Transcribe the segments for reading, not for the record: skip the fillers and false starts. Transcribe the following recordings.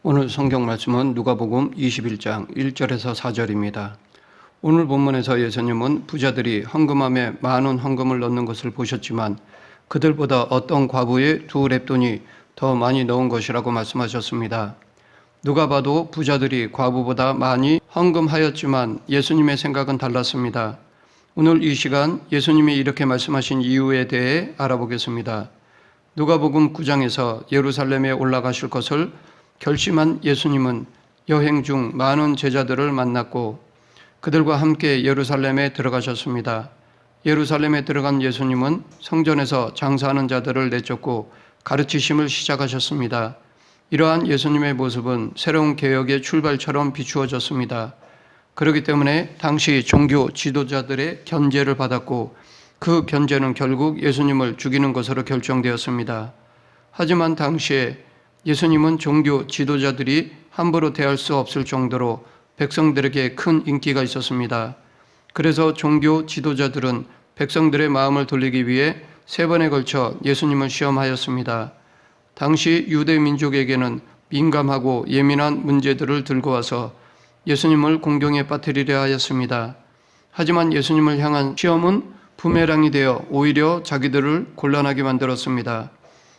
오늘 성경 말씀은 누가복음 21장 1절에서 4절입니다. 오늘 본문에서 예수님은 부자들이 헌금함에 많은 헌금을 넣는 것을 보셨지만 그들보다 어떤 과부의 2렙돈이 더 많이 넣은 것이라고 말씀하셨습니다. 누가 봐도 부자들이 과부보다 많이 헌금하였지만 예수님의 생각은 달랐습니다. 오늘 이 시간 예수님이 이렇게 말씀하신 이유에 대해 알아보겠습니다. 누가복음 9장에서 예루살렘에 올라가실 것을 결심한 예수님은 여행 중 많은 제자들을 만났고 그들과 함께 예루살렘에 들어가셨습니다. 예루살렘에 들어간 예수님은 성전에서 장사하는 자들을 내쫓고 가르치심을 시작하셨습니다. 이러한 예수님의 모습은 새로운 개혁의 출발처럼 비추어졌습니다. 그렇기 때문에 당시 종교 지도자들의 견제를 받았고 그 견제는 결국 예수님을 죽이는 것으로 결정되었습니다. 하지만 당시에 예수님은 종교 지도자들이 함부로 대할 수 없을 정도로 백성들에게 큰 인기가 있었습니다. 그래서 종교 지도자들은 백성들의 마음을 돌리기 위해 3번에 걸쳐 예수님을 시험하였습니다. 당시 유대 민족에게는 민감하고 예민한 문제들을 들고 와서 예수님을 공경에 빠뜨리려 하였습니다. 하지만 예수님을 향한 시험은 부메랑이 되어 오히려 자기들을 곤란하게 만들었습니다.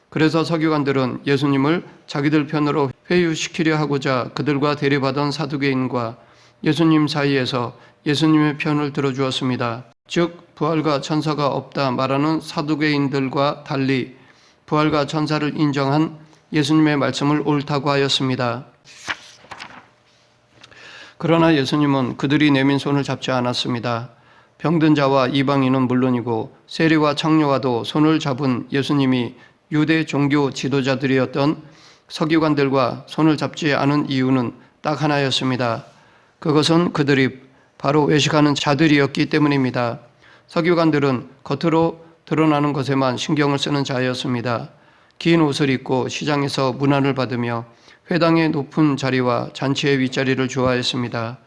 그래서 서기관들은 예수님을 자기들 편으로 회유시키려 하고자 그들과 대립하던 사두개인과 예수님 사이에서 예수님의 편을 들어주었습니다. 즉 부활과 천사가 없다 말하는 사두개인들과 달리 부활과 천사를 인정한 예수님의 말씀을 옳다고 하였습니다. 그러나 예수님은 그들이 내민 손을 잡지 않았습니다. 병든 자와 이방인은 물론이고 세리와 창녀와도 손을 잡은 예수님이 유대 종교 지도자들이었던 서기관들과 손을 잡지 않은 이유는 딱 하나였습니다. 그것은 그들이 바로 외식하는 자들이었기 때문입니다. 서기관들은 겉으로 드러나는 것에만 신경을 쓰는 자였습니다. 긴 옷을 입고 시장에서 문안을 받으며 회당의 높은 자리와 잔치의 윗자리를 좋아했습니다.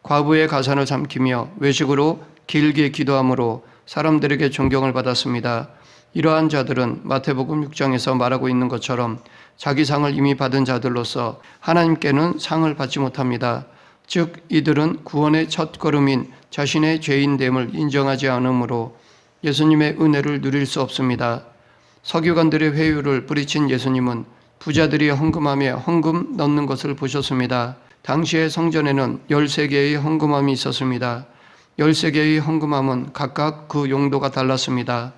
과부의 가산을 삼키며 외식으로 길게 기도함으로 사람들에게 존경을 받았습니다. 이러한 자들은 마태복음 6장에서 말하고 있는 것처럼 자기 상을 이미 받은 자들로서 하나님께는 상을 받지 못합니다. 즉 이들은 구원의 첫걸음인 자신의 죄인됨을 인정하지 않으므로 예수님의 은혜를 누릴 수 없습니다. 서기관들의 회유를 뿌리친 예수님은 부자들이 헌금함에 헌금 넣는 것을 보셨습니다. 당시의 성전에는 13개의 헌금함이 있었습니다. 13개의 헌금함은 각각 그 용도가 달랐습니다.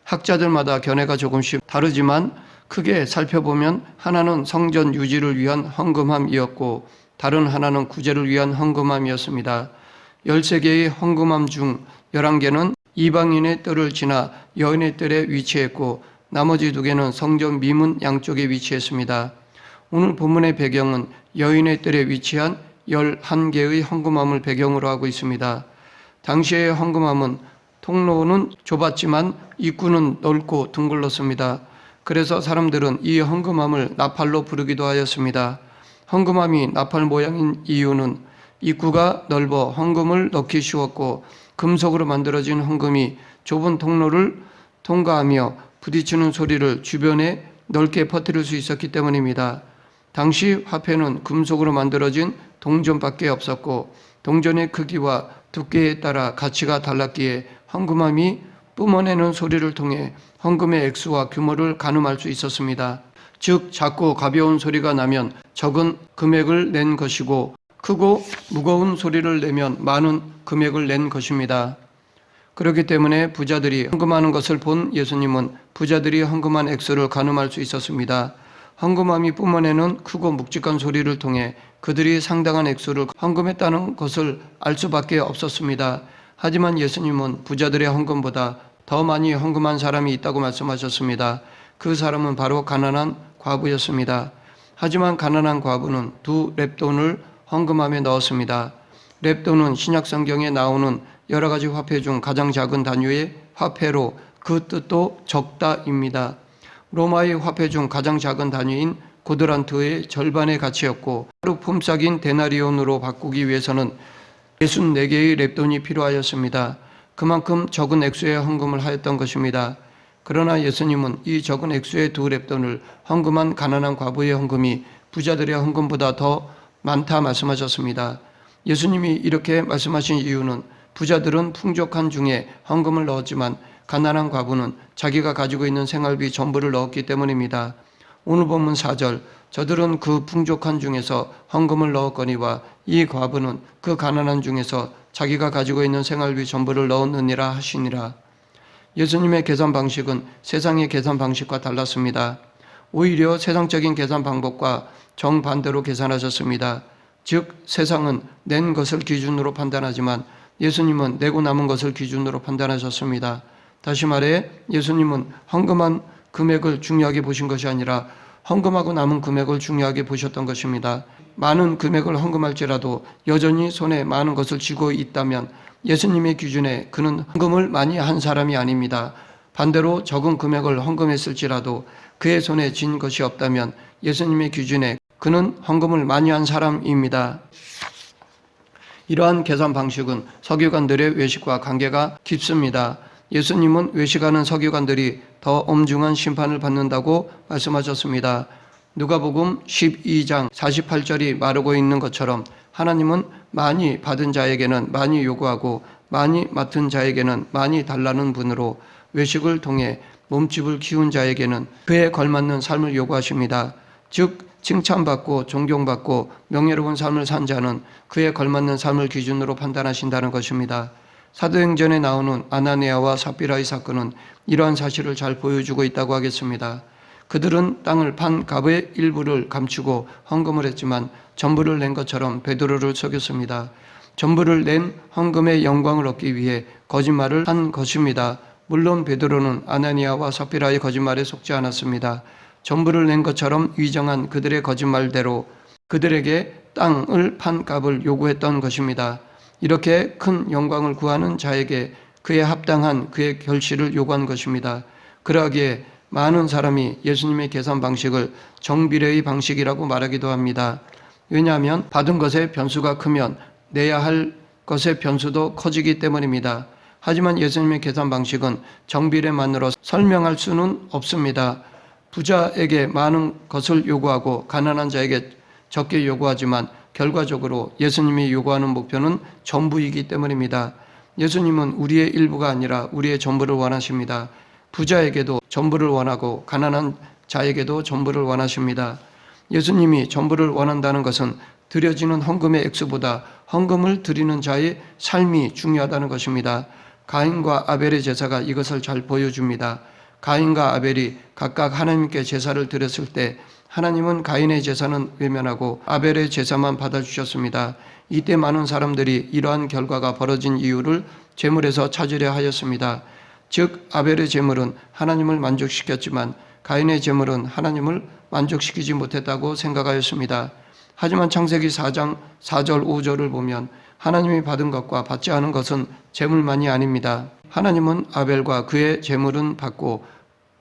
학자들마다 견해가 조금씩 다르지만 크게 살펴보면 하나는 성전 유지를 위한 헌금함이었고 다른 하나는 구제를 위한 헌금함이었습니다. 13개의 헌금함 중 11개는 이방인의 뜰을 지나 여인의 뜰에 위치했고 나머지 2개는 성전 미문 양쪽에 위치했습니다. 오늘 본문의 배경은 여인의 뜰에 위치한 11개의 헌금함을 배경으로 하고 있습니다. 당시의 헌금함은 통로는 좁았지만 입구는 넓고 둥글렀습니다. 그래서 사람들은 이 헌금함을 나팔로 부르기도 하였습니다. 헌금함이 나팔 모양인 이유는 입구가 넓어 헌금을 넣기 쉬웠고 금속으로 만들어진 헌금이 좁은 통로를 통과하며 부딪히는 소리를 주변에 넓게 퍼뜨릴 수 있었기 때문입니다. 당시 화폐는 금속으로 만들어진 동전밖에 없었고 동전의 크기와 두께에 따라 가치가 달랐기에 헌금함이 뿜어내는 소리를 통해 헌금의 액수와 규모를 가늠할 수 있었습니다. 즉 작고 가벼운 소리가 나면 적은 금액을 낸 것이고 크고 무거운 소리를 내면 많은 금액을 낸 것입니다. 그렇기 때문에 부자들이 헌금하는 것을 본 예수님은 부자들이 헌금한 액수를 가늠할 수 있었습니다. 헌금함이 뿜어내는 크고 묵직한 소리를 통해 그들이 상당한 액수를 헌금했다는 것을 알 수밖에 없었습니다. 하지만 예수님은 부자들의 헌금보다 더 많이 헌금한 사람이 있다고 말씀하셨습니다. 그 사람은 바로 가난한 과부였습니다. 하지만 가난한 과부는 2렙돈을 헌금함에 넣었습니다. 렙돈은 신약 성경에 나오는 여러 가지 화폐 중 가장 작은 단위의 화폐로 그 뜻도 적다입니다. 로마의 화폐 중 가장 작은 단위인 고드란트의 절반의 가치였고 하루 품삯인 데나리온으로 바꾸기 위해서는 64개의 렙돈이 필요하였습니다. 그만큼 적은 액수의 헌금을 하였던 것입니다. 그러나 예수님은 이 적은 액수의 2렙돈을 헌금한 가난한 과부의 헌금이 부자들의 헌금보다 더 많다 말씀하셨습니다. 예수님이 이렇게 말씀하신 이유는 부자들은 풍족한 중에 헌금을 넣었지만 가난한 과부는 자기가 가지고 있는 생활비 전부를 넣었기 때문입니다. 오늘 본문 4절, 저들은 그 풍족한 중에서 헌금을 넣었거니와 이 과부는 그 가난한 중에서 자기가 가지고 있는 생활비 전부를 넣었느니라 하시니라. 예수님의 계산 방식은 세상의 계산 방식과 달랐습니다. 오히려 세상적인 계산 방법과 정반대로 계산하셨습니다. 즉 세상은 낸 것을 기준으로 판단하지만 예수님은 내고 남은 것을 기준으로 판단하셨습니다. 다시 말해 예수님은 헌금한 금액을 중요하게 보신 것이 아니라 헌금하고 남은 금액을 중요하게 보셨던 것입니다. 많은 금액을 헌금할지라도 여전히 손에 많은 것을 쥐고 있다면 예수님의 기준에 그는 헌금을 많이 한 사람이 아닙니다. 반대로 적은 금액을 헌금했을지라도 그의 손에 쥔 것이 없다면 예수님의 기준에 그는 헌금을 많이 한 사람입니다. 이러한 계산 방식은 서기관들의 외식과 관계가 깊습니다. 예수님은 외식하는 서기관들이 더 엄중한 심판을 받는다고 말씀하셨습니다. 누가복음 12장 48절이 말하고 있는 것처럼 하나님은 많이 받은 자에게는 많이 요구하고 많이 맡은 자에게는 많이 달라는 분으로 외식을 통해 몸집을 키운 자에게는 그에 걸맞는 삶을 요구하십니다. 즉 칭찬받고 존경받고 명예로운 삶을 산 자는 그에 걸맞는 삶을 기준으로 판단하신다는 것입니다. 사도행전에 나오는 아나니아와 삽비라의 사건은 이러한 사실을 잘 보여주고 있다고 하겠습니다. 그들은 땅을 판 값의 일부를 감추고 헌금을 했지만 전부를 낸 것처럼 베드로를 속였습니다. 전부를 낸 헌금의 영광을 얻기 위해 거짓말을 한 것입니다. 물론 베드로는 아나니아와 삽비라의 거짓말에 속지 않았습니다. 전부를 낸 것처럼 위장한 그들의 거짓말대로 그들에게 땅을 판 값을 요구했던 것입니다. 이렇게 큰 영광을 구하는 자에게 그에 합당한 그의 결실을 요구한 것입니다. 그러기에 많은 사람이 예수님의 계산 방식을 정비례의 방식이라고 말하기도 합니다. 왜냐하면 받은 것의 변수가 크면 내야 할 것의 변수도 커지기 때문입니다. 하지만 예수님의 계산 방식은 정비례만으로 설명할 수는 없습니다. 부자에게 많은 것을 요구하고 가난한 자에게 적게 요구하지만 결과적으로 예수님이 요구하는 목표는 전부이기 때문입니다. 예수님은 우리의 일부가 아니라 우리의 전부를 원하십니다. 부자에게도 전부를 원하고 가난한 자에게도 전부를 원하십니다. 예수님이 전부를 원한다는 것은 드려지는 헌금의 액수보다 헌금을 드리는 자의 삶이 중요하다는 것입니다. 가인과 아벨의 제사가 이것을 잘 보여줍니다. 가인과 아벨이 각각 하나님께 제사를 드렸을 때 하나님은 가인의 제사는 외면하고 아벨의 제사만 받아주셨습니다. 이때 많은 사람들이 이러한 결과가 벌어진 이유를 제물에서 찾으려 하였습니다. 즉 아벨의 제물은 하나님을 만족시켰지만 가인의 제물은 하나님을 만족시키지 못했다고 생각하였습니다. 하지만 창세기 4장 4절 5절을 보면 하나님이 받은 것과 받지 않은 것은 제물만이 아닙니다. 하나님은 아벨과 그의 제물은 받고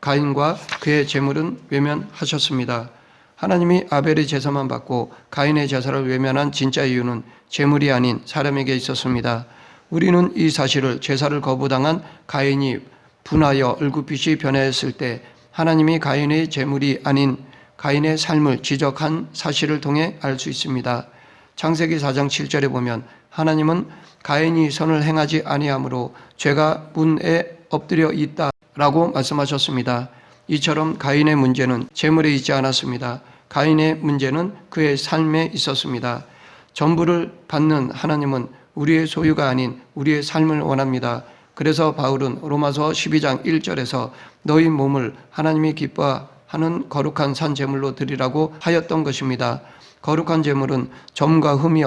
가인과 그의 제물은 외면하셨습니다. 하나님이 아벨의 제사만 받고 가인의 제사를 외면한 진짜 이유는 제물이 아닌 사람에게 있었습니다. 우리는 이 사실을 제사를 거부당한 가인이 분하여 얼굴빛이 변했을 때 하나님이 가인의 제물이 아닌 가인의 삶을 지적한 사실을 통해 알 수 있습니다. 창세기 4장 7절에 보면 하나님은 가인이 선을 행하지 아니하므로 죄가 문에 엎드려 있다라고 말씀하셨습니다. 이처럼 가인의 문제는 제물에 있지 않았습니다. 가인의 문제는 그의 삶에 있었습니다. 전부를 받는 하나님은 우리의 소유가 아닌 우리의 삶을 원합니다. 그래서 바울은 로마서 12장 1절에서 너희 몸을 하나님이 기뻐하는 거룩한 산 제물로 드리라고 하였던 것입니다. 거룩한 제물은 점과 흠이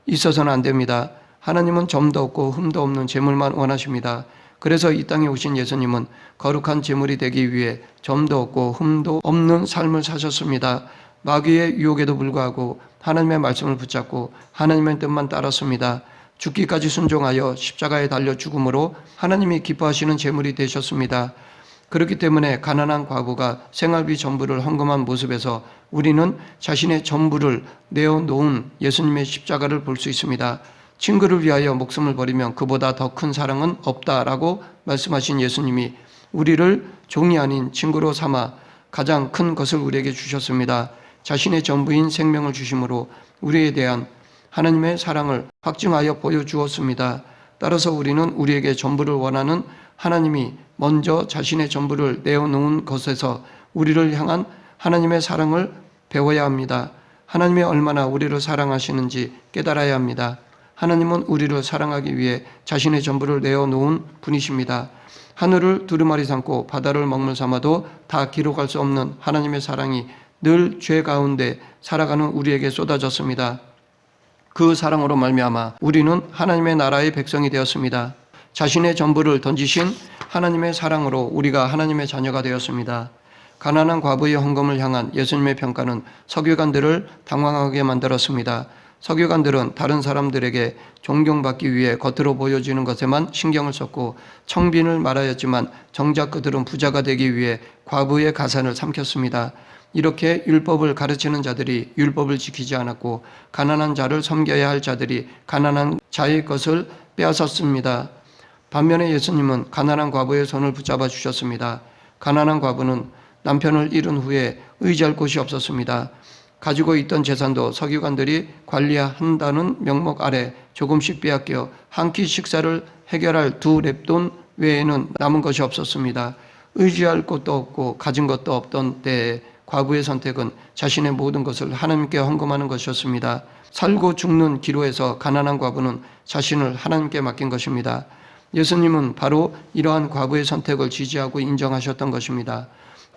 있어서는 안 됩니다. 하나님은 점도 없고 흠도 없는 제물만 원하십니다. 그래서 이 땅에 오신 예수님은 거룩한 제물이 되기 위해 점도 없고 흠도 없는 삶을 사셨습니다. 마귀의 유혹에도 불구하고 하나님의 말씀을 붙잡고 하나님의 뜻만 따랐습니다. 죽기까지 순종하여 십자가에 달려 죽음으로 하나님이 기뻐하시는 제물이 되셨습니다. 그렇기 때문에 가난한 과부가 생활비 전부를 헌금한 모습에서 우리는 자신의 전부를 내어놓은 예수님의 십자가를 볼 수 있습니다. 친구를 위하여 목숨을 버리면 그보다 더 큰 사랑은 없다라고 말씀하신 예수님이 우리를 종이 아닌 친구로 삼아 가장 큰 것을 우리에게 주셨습니다. 자신의 전부인 생명을 주심으로 우리에 대한 하나님의 사랑을 확증하여 보여주었습니다. 따라서 우리는 우리에게 전부를 원하는 하나님이 먼저 자신의 전부를 내어놓은 것에서 우리를 향한 하나님의 사랑을 배워야 합니다. 하나님이 얼마나 우리를 사랑하시는지 깨달아야 합니다. 하나님은 우리를 사랑하기 위해 자신의 전부를 내어놓은 분이십니다. 하늘을 두루마리 삼고 바다를 먹물 삼아도 다 기록할 수 없는 하나님의 사랑이 늘 죄 가운데 살아가는 우리에게 쏟아졌습니다. 그 사랑으로 말미암아 우리는 하나님의 나라의 백성이 되었습니다. 자신의 전부를 던지신 하나님의 사랑으로 우리가 하나님의 자녀가 되었습니다. 가난한 과부의 헌금을 향한 예수님의 평가는 서기관들을 당황하게 만들었습니다. 서기관들은 다른 사람들에게 존경받기 위해 겉으로 보여지는 것에만 신경을 썼고 청빈을 말하였지만 정작 그들은 부자가 되기 위해 과부의 가산을 삼켰습니다. 이렇게 율법을 가르치는 자들이 율법을 지키지 않았고 가난한 자를 섬겨야 할 자들이 가난한 자의 것을 빼앗았습니다. 반면에 예수님은 가난한 과부의 손을 붙잡아 주셨습니다. 가난한 과부는 남편을 잃은 후에 의지할 곳이 없었습니다. 가지고 있던 재산도 서기관들이 관리한다는 명목 아래 조금씩 빼앗겨 한 끼 식사를 해결할 2렙돈 외에는 남은 것이 없었습니다. 의지할 곳도 없고 가진 것도 없던 때에 과부의 선택은 자신의 모든 것을 하나님께 헌금하는 것이었습니다. 살고 죽는 기로에서 가난한 과부는 자신을 하나님께 맡긴 것입니다. 예수님은 바로 이러한 과부의 선택을 지지하고 인정하셨던 것입니다.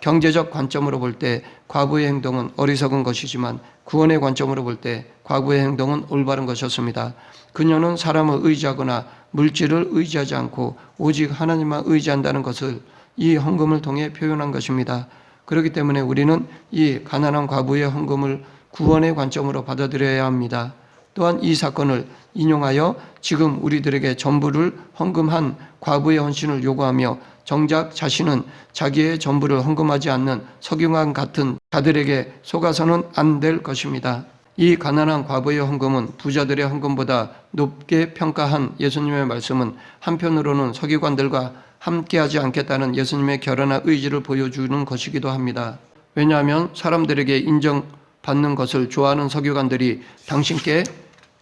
경제적 관점으로 볼 때 과부의 행동은 어리석은 것이지만 구원의 관점으로 볼 때 과부의 행동은 올바른 것이었습니다. 그녀는 사람을 의지하거나 물질을 의지하지 않고 오직 하나님만 의지한다는 것을 이 헌금을 통해 표현한 것입니다. 그렇기 때문에 우리는 이 가난한 과부의 헌금을 구원의 관점으로 받아들여야 합니다. 또한 이 사건을 인용하여 지금 우리들에게 전부를 헌금한 과부의 헌신을 요구하며 정작 자신은 자기의 전부를 헌금하지 않는 서기관 같은 자들에게 속아서는 안 될 것입니다. 이 가난한 과부의 헌금은 부자들의 헌금보다 높게 평가한 예수님의 말씀은 한편으로는 서기관들과 함께하지 않겠다는 예수님의 결연한 의지를 보여주는 것이기도 합니다. 왜냐하면 사람들에게 인정받는 것을 좋아하는 서기관들이 당신께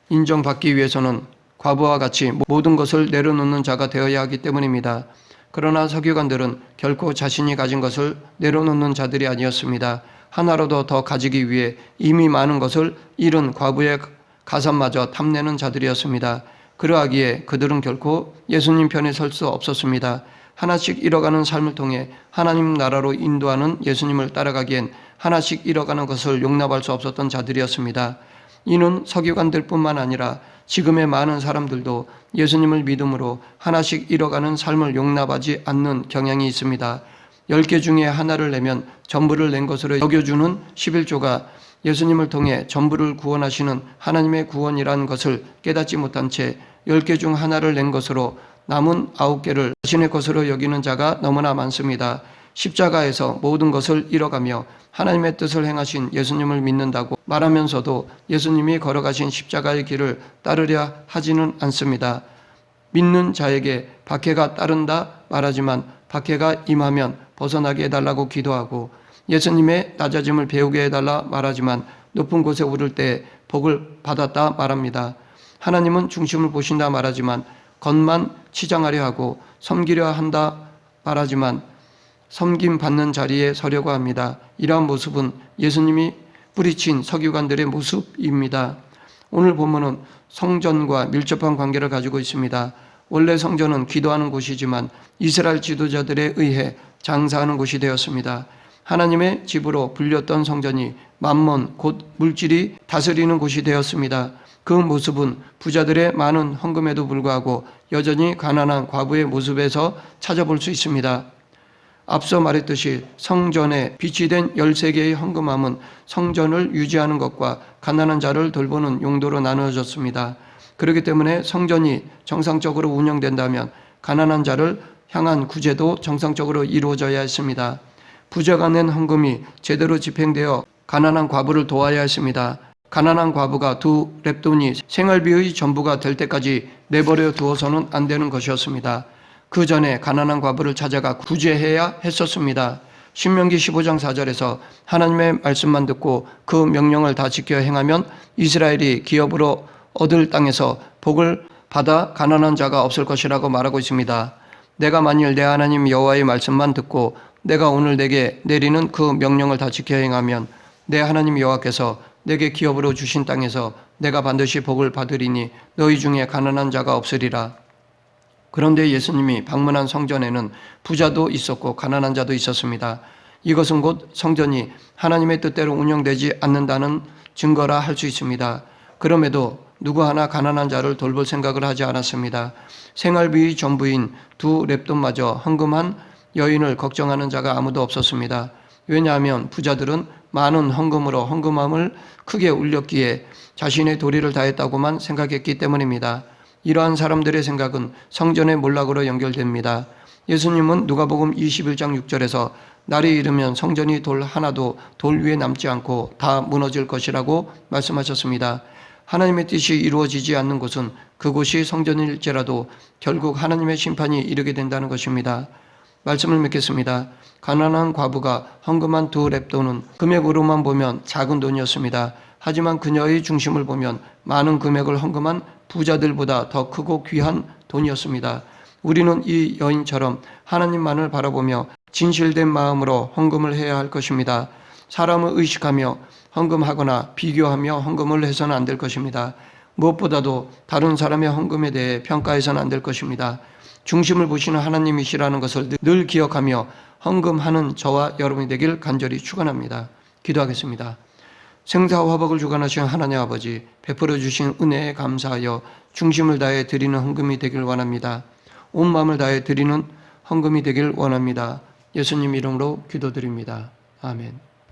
인정받기 위해서는 과부와 같이 모든 것을 내려놓는 자가 되어야 하기 때문입니다. 그러나 서기관들은 결코 자신이 가진 것을 내려놓는 자들이 아니었습니다. 하나라도 더 가지기 위해 이미 많은 것을 잃은 과부의 가산마저 탐내는 자들이었습니다. 그러하기에 그들은 결코 예수님 편에 설 수 없었습니다. 하나씩 잃어가는 삶을 통해 하나님 나라로 인도하는 예수님을 따라가기엔 하나씩 잃어가는 것을 용납할 수 없었던 자들이었습니다. 이는 서기관들뿐만 아니라 지금의 많은 사람들도 예수님을 믿음으로 하나씩 잃어가는 삶을 용납하지 않는 경향이 있습니다. 10개 중에 하나를 내면 전부를 낸 것으로 여겨주는 11조가 예수님을 통해 전부를 구원하시는 하나님의 구원이라는 것을 깨닫지 못한 채 10개 중 하나를 낸 것으로 남은 9개를 자신의 것으로 여기는 자가 너무나 많습니다. 십자가에서 모든 것을 잃어가며 하나님의 뜻을 행하신 예수님을 믿는다고 말하면서도 예수님이 걸어가신 십자가의 길을 따르려 하지는 않습니다. 믿는 자에게 박해가 따른다 말하지만 박해가 임하면 벗어나게 해달라고 기도하고 예수님의 낮아짐을 배우게 해달라 말하지만 높은 곳에 오를 때 복을 받았다 말합니다. 하나님은 중심을 보신다 말하지만 겉만 치장하려 하고 섬기려 한다 말하지만 섬김 받는 자리에 서려고 합니다. 이러한 모습은 예수님이 뿌리친 서기관들의 모습입니다. 오늘 본문은 성전과 밀접한 관계를 가지고 있습니다. 원래 성전은 기도하는 곳이지만 이스라엘 지도자들에 의해 장사하는 곳이 되었습니다. 하나님의 집으로 불렸던 성전이 만몬 곧 물질이 다스리는 곳이 되었습니다. 그 모습은 부자들의 많은 헌금에도 불구하고 여전히 가난한 과부의 모습에서 찾아볼 수 있습니다. 앞서 말했듯이 성전에 비치된 13개의 헌금함은 성전을 유지하는 것과 가난한 자를 돌보는 용도로 나누어졌습니다. 그렇기 때문에 성전이 정상적으로 운영된다면 가난한 자를 향한 구제도 정상적으로 이루어져야 했습니다. 부자가 낸 헌금이 제대로 집행되어 가난한 과부를 도와야 했습니다. 가난한 과부가 2렙돈이 생활비의 전부가 될 때까지 내버려 두어서는 안 되는 것이었습니다. 그 전에 가난한 과부를 찾아가 구제해야 했었습니다. 신명기 15장 4절에서 하나님의 말씀만 듣고 그 명령을 다 지켜 행하면 이스라엘이 기업으로 얻을 땅에서 복을 받아 가난한 자가 없을 것이라고 말하고 있습니다. 내가 만일 내 하나님 여호와의 말씀만 듣고 내가 오늘 내게 내리는 그 명령을 다 지켜 행하면 내 하나님 여호와께서 내게 기업으로 주신 땅에서 내가 반드시 복을 받으리니 너희 중에 가난한 자가 없으리라. 그런데 예수님이 방문한 성전에는 부자도 있었고 가난한 자도 있었습니다. 이것은 곧 성전이 하나님의 뜻대로 운영되지 않는다는 증거라 할 수 있습니다. 그럼에도 누구 하나 가난한 자를 돌볼 생각을 하지 않았습니다. 생활비 전부인 두 렙돈마저 헌금한 여인을 걱정하는 자가 아무도 없었습니다. 왜냐하면 부자들은 많은 헌금으로 헌금함을 크게 울렸기에 자신의 도리를 다했다고만 생각했기 때문입니다. 이러한 사람들의 생각은 성전의 몰락으로 연결됩니다. 예수님은 누가복음 21장 6절에서 날이 이르면 성전이 돌 하나도 돌 위에 남지 않고 다 무너질 것이라고 말씀하셨습니다. 하나님의 뜻이 이루어지지 않는 곳은 그곳이 성전일지라도 결국 하나님의 심판이 이르게 된다는 것입니다. 말씀을 맺겠습니다. 가난한 과부가 헌금한 두 렙돈은 금액으로만 보면 작은 돈이었습니다. 하지만 그녀의 중심을 보면 많은 금액을 헌금한 부자들보다 더 크고 귀한 돈이었습니다. 우리는 이 여인처럼 하나님만을 바라보며 진실된 마음으로 헌금을 해야 할 것입니다. 사람을 의식하며 헌금하거나 비교하며 헌금을 해서는 안 될 것입니다. 무엇보다도 다른 사람의 헌금에 대해 평가해서는 안 될 것입니다. 중심을 보시는 하나님이시라는 것을 늘 기억하며 헌금하는 저와 여러분이 되길 간절히 축원합니다. 기도하겠습니다. 생사와 화복을 주관하신 하나님 아버지, 베풀어 주신 은혜에 감사하여 중심을 다해 드리는 헌금이 되길 원합니다. 온 마음을 다해 드리는 헌금이 되길 원합니다. 예수님 이름으로 기도드립니다. 아멘.